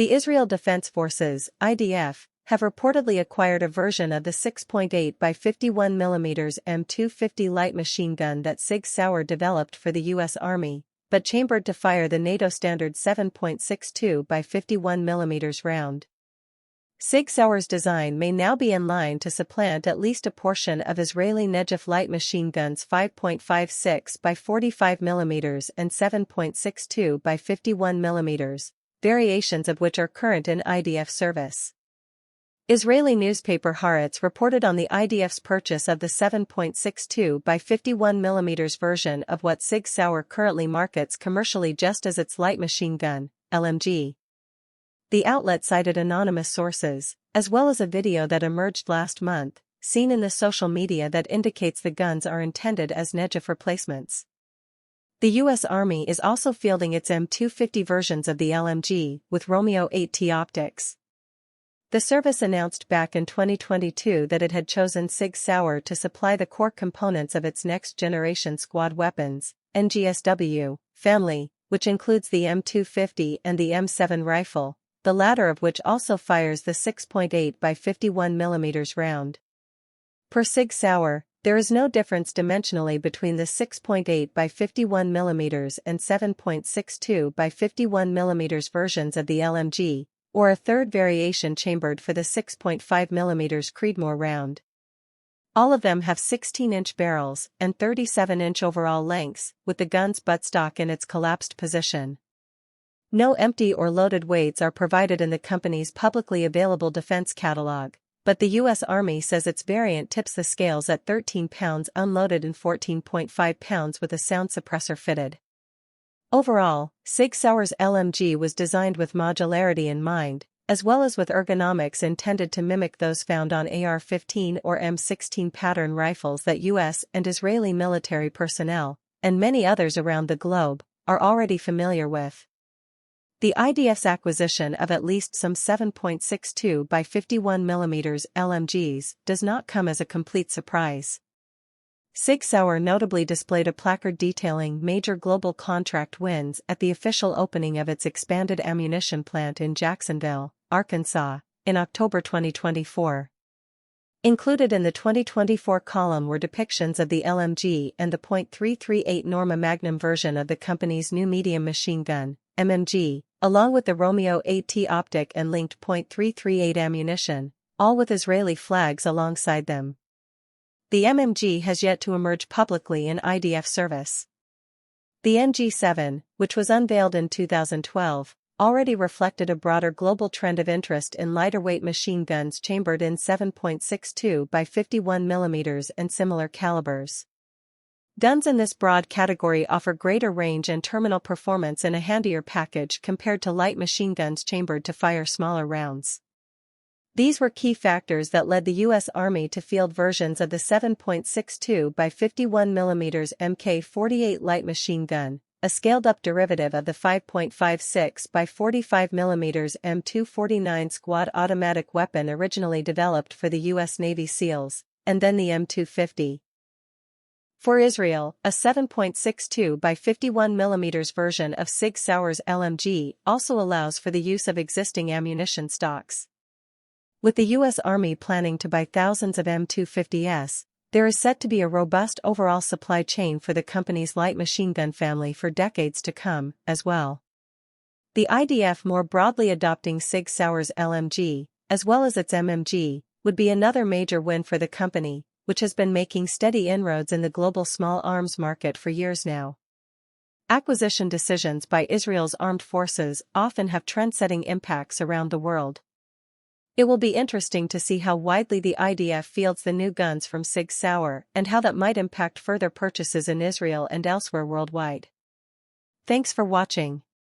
The Israel Defense Forces (IDF) have reportedly acquired a version of the 6.8 by 51mm M250 light machine gun that Sig Sauer developed for the U.S. Army, but chambered to fire the NATO-standard 7.62 by 51mm round. Sig Sauer's design may now be in line to supplant at least a portion of Israeli Negev light machine guns 5.56 by 45mm and 7.62 by 51mm, variations of which are current in IDF service. Israeli newspaper Haaretz reported on the IDF's purchase of the 7.62 by 51mm version of what Sig Sauer currently markets commercially just as its light machine gun, LMG. The outlet cited anonymous sources, as well as a video that emerged last month, seen in the social media that indicates the guns are intended as Negev replacements. The U.S. Army is also fielding its M250 versions of the LMG with Romeo 8T optics. The service announced back in 2022 that it had chosen Sig Sauer to supply the core components of its next-generation squad weapons, NGSW, family, which includes the M250 and the M7 rifle, the latter of which also fires the 6.8 by 51mm round. Per Sig Sauer, there is no difference dimensionally between the 6.8 by 51mm and 7.62 by 51mm versions of the LMG, or a third variation chambered for the 6.5mm Creedmoor round. All of them have 16-inch barrels and 37-inch overall lengths, with the gun's buttstock in its collapsed position. No empty or loaded weights are provided in the company's publicly available defense catalog, but the U.S. Army says its variant tips the scales at 13 pounds unloaded and 14.5 pounds with a sound suppressor fitted. Overall, Sig Sauer's LMG was designed with modularity in mind, as well as with ergonomics intended to mimic those found on AR-15 or M16 pattern rifles that U.S. and Israeli military personnel, and many others around the globe, are already familiar with. The IDF's acquisition of at least some 7.62 by 51mm LMGs does not come as a complete surprise. Sig Sauer notably displayed a placard detailing major global contract wins at the official opening of its expanded ammunition plant in Jacksonville, Arkansas, in October 2024. Included in the 2024 column were depictions of the LMG and the .338 Norma Magnum version of the company's new medium machine gun, MMG, along with the Romeo 8T optic and linked .338 ammunition, all with Israeli flags alongside them. The MMG has yet to emerge publicly in IDF service. The NG7, which was unveiled in 2012, already reflected a broader global trend of interest in lighter-weight machine guns chambered in 7.62 by 51mm and similar calibers. Guns in this broad category offer greater range and terminal performance in a handier package compared to light machine guns chambered to fire smaller rounds. These were key factors that led the U.S. Army to field versions of the 7.62 by 51mm Mk-48 light machine gun, a scaled-up derivative of the 5.56 by 45mm M249 squad automatic weapon originally developed for the U.S. Navy SEALs, and then the M250. For Israel, a 7.62 by 51mm version of Sig Sauer's LMG also allows for the use of existing ammunition stocks. With the U.S. Army planning to buy thousands of M250s, there is set to be a robust overall supply chain for the company's light machine gun family for decades to come, as well. The IDF more broadly adopting Sig Sauer's LMG, as well as its MMG, would be another major win for the company, which has been making steady inroads in the global small arms market for years now. Acquisition decisions by Israel's armed forces often have trend-setting impacts around the world. It will be interesting to see how widely the IDF fields the new guns from Sig Sauer and how that might impact further purchases in Israel and elsewhere worldwide. Thanks for watching.